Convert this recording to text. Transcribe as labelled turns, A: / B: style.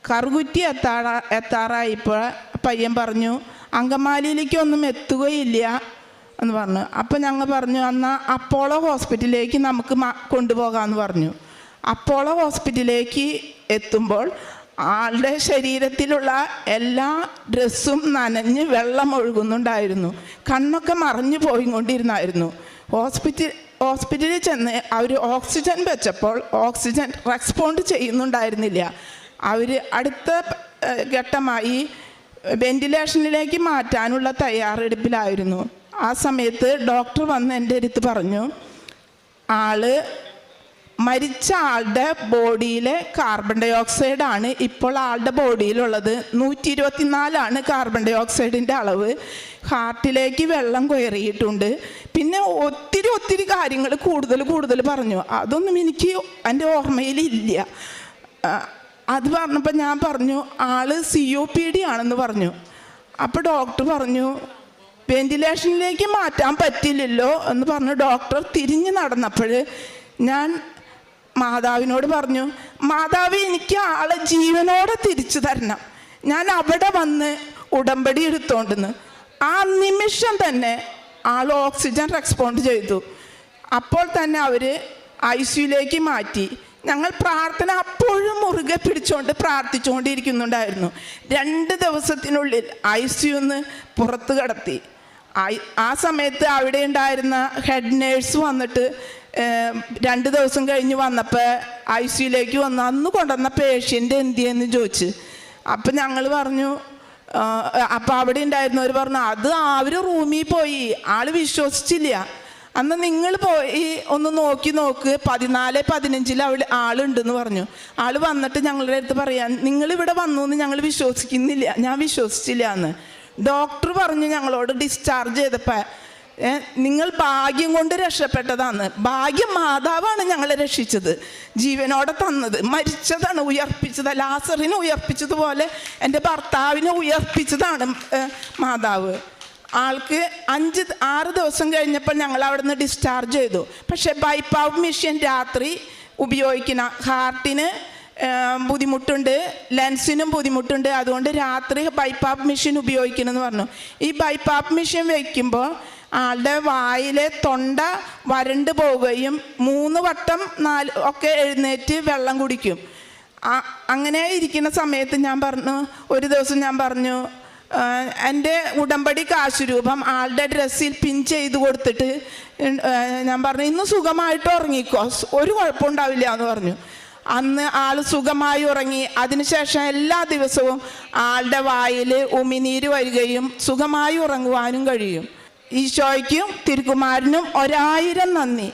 A: കറുകുറ്റി എത്താറായപ്പോൾ പയ്യൻ പറഞ്ഞു അങ്കമാലിയിലേക്കൊന്നും എത്തുകയില്ല എന്ന് പറഞ്ഞു. അപ്പം ഞങ്ങൾ പറഞ്ഞു എന്നാൽ അപ്പോളോ ഹോസ്പിറ്റലിലേക്ക് നമുക്ക് കൊണ്ടുപോകാമെന്ന് പറഞ്ഞു. അപ്പോളോ ഹോസ്പിറ്റലിലേക്ക് എത്തുമ്പോൾ ആളുടെ ശരീരത്തിലുള്ള എല്ലാ ഡ്രസ്സും നനഞ്ഞ് വെള്ളം ഒഴുകുന്നുണ്ടായിരുന്നു. കണ്ണൊക്കെ മറഞ്ഞു പോയിക്കൊണ്ടിരുന്നായിരുന്നു. ഹോസ്പിറ്റലിൽ ചെന്ന് അവർ ഓക്സിജൻ വെച്ചപ്പോൾ ഓക്സിജൻ റെസ്പോണ്ട് ചെയ്യുന്നുണ്ടായിരുന്നില്ല. അവർ അടുത്ത ഘട്ടമായി വെന്റിലേഷനിലേക്ക് മാറ്റാനുള്ള തയ്യാറെടുപ്പിലായിരുന്നു. ആ സമയത്ത് ഡോക്ടർ വന്ന് എൻ്റെ അടുത്ത് പറഞ്ഞു, മരിച്ച ആളുടെ ബോഡിയിലെ കാർബൺ ഡൈ ഓക്സൈഡാണ് ഇപ്പോൾ ആളുടെ ബോഡിയിലുള്ളത്. 124 കാർബൺ ഡൈ ഓക്സൈഡിൻ്റെ അളവ്. ഹാർട്ടിലേക്ക് വെള്ളം കയറിയിട്ടുണ്ട്. പിന്നെ ഒത്തിരി കാര്യങ്ങൾ കൂടുതൽ പറഞ്ഞു. അതൊന്നും എനിക്ക് എൻ്റെ ഓർമ്മയിലില്ല. അത് പറഞ്ഞപ്പോൾ ഞാൻ പറഞ്ഞു COPD ആണെന്ന് പറഞ്ഞു. അപ്പോൾ ഡോക്ടർ പറഞ്ഞു വെന്റിലേഷനിലേക്ക് മാറ്റാൻ പറ്റില്ലല്ലോ എന്ന് പറഞ്ഞു. ഡോക്ടർ തിരിഞ്ഞ് നടന്നപ്പോൾ ഞാൻ മാതാവിനോട് പറഞ്ഞു, മാതാവ് എനിക്ക് ആളെ ജീവനോടെ തിരിച്ചു തരണം, ഞാൻ അവിടെ വന്ന് ഉടമ്പടി എടുത്തോണ്ടെന്ന്. ആ നിമിഷം തന്നെ ആൾ ഓക്സിജൻ റെസ്പോണ്ട് ചെയ്തു. അപ്പോൾ തന്നെ അവർ ICUലേക്ക് മാറ്റി. ഞങ്ങൾ പ്രാർത്ഥന അപ്പോഴും മുറുകെ പിടിച്ചുകൊണ്ട് പ്രാർത്ഥിച്ചുകൊണ്ടിരിക്കുന്നുണ്ടായിരുന്നു. 2 ദിവസത്തിനുള്ളിൽ ICUന്ന് പുറത്ത് കടത്തി. ആ സമയത്ത് അവിടെ ഉണ്ടായിരുന്ന ഹെഡ് നേഴ്സ് വന്നിട്ട് 2 ദിവസം കഴിഞ്ഞ് വന്നപ്പോൾ ICUലേക്ക് വന്നു. അന്ന് കൊണ്ടുവന്ന പേഷ്യൻ്റ് എന്തിയെന്ന് ചോദിച്ച്. അപ്പം ഞങ്ങൾ പറഞ്ഞു, അപ്പം അവിടെ ഉണ്ടായിരുന്നവർ പറഞ്ഞു അത് അവർ റൂമിൽ പോയി, ആൾ വിശ്വസിച്ചില്ല. അന്ന് നിങ്ങൾ പോയി ഒന്ന് നോക്ക് 14-15 അവിടെ ആളുണ്ടെന്ന് പറഞ്ഞു. ആൾ വന്നിട്ട് ഞങ്ങളുടെ അടുത്ത് പറയാൻ നിങ്ങളിവിടെ വന്നു എന്ന് ഞങ്ങൾ വിശ്വസിക്കുന്നില്ല, ഞാൻ വിശ്വസിച്ചില്ല എന്ന്. ഡോക്ടർ പറഞ്ഞു ഞങ്ങളോട് ഡിസ്ചാർജ് ചെയ്തപ്പോൾ നിങ്ങൾ ഭാഗ്യം കൊണ്ട് രക്ഷപ്പെട്ടതാണ്. ഭാഗ്യം മാതാവാണ് ഞങ്ങളെ രക്ഷിച്ചത്, ജീവനോടെ തന്നത്. മരിച്ചതാണ് ഉയർപ്പിച്ചത്. ലാസറിനെ ഉയർപ്പിച്ചതുപോലെ എൻ്റെ ഭർത്താവിനെ ഉയർപ്പിച്ചതാണ് മാതാവ്. ആൾക്ക് 5-6 ദിവസം കഴിഞ്ഞപ്പോൾ ഞങ്ങൾ അവിടെ നിന്ന് ഡിസ്ചാർജ് ചെയ്തു. പക്ഷേ ബൈപ്പാപ്പ് മെഷീൻ രാത്രി ഉപയോഗിക്കുന്ന ഹാർട്ടിന് ബുദ്ധിമുട്ടുണ്ട്, ലെൻസിനും ബുദ്ധിമുട്ടുണ്ട്. അതുകൊണ്ട് രാത്രി ബൈപ്പാപ്പ് മെഷീൻ ഉപയോഗിക്കണമെന്ന് പറഞ്ഞു. ഈ ബൈപ്പാപ്പ് മെഷീൻ വയ്ക്കുമ്പോൾ ആളുടെ വായിലെ തൊണ്ട വരണ്ട് പോവുകയും 3 വട്ടം 4 ഒക്കെ എഴുന്നേറ്റ് വെള്ളം കുടിക്കും. അങ്ങനെ ഇരിക്കുന്ന സമയത്ത് ഒരു ദിവസം ഞാൻ പറഞ്ഞു എൻ്റെ ഉടമ്പടി കാശുരൂപം ആളുടെ ഡ്രസ്സിൽ പിൻ ചെയ്ത് കൊടുത്തിട്ട് ഞാൻ പറഞ്ഞു ഇന്ന് സുഖമായിട്ട് ഉറങ്ങിക്കോ, ഒരു കുഴപ്പമുണ്ടാവില്ല എന്ന് പറഞ്ഞു. അന്ന് ആൾ സുഖമായി ഉറങ്ങി. അതിനുശേഷം എല്ലാ ദിവസവും ആളുടെ വായിൽ ഉമിനീര് വരികയും സുഖമായി ഉറങ്ങുവാനും കഴിയും. ഈശോയ്ക്കും തിരുക്കുമാരനും 1000 നന്ദി.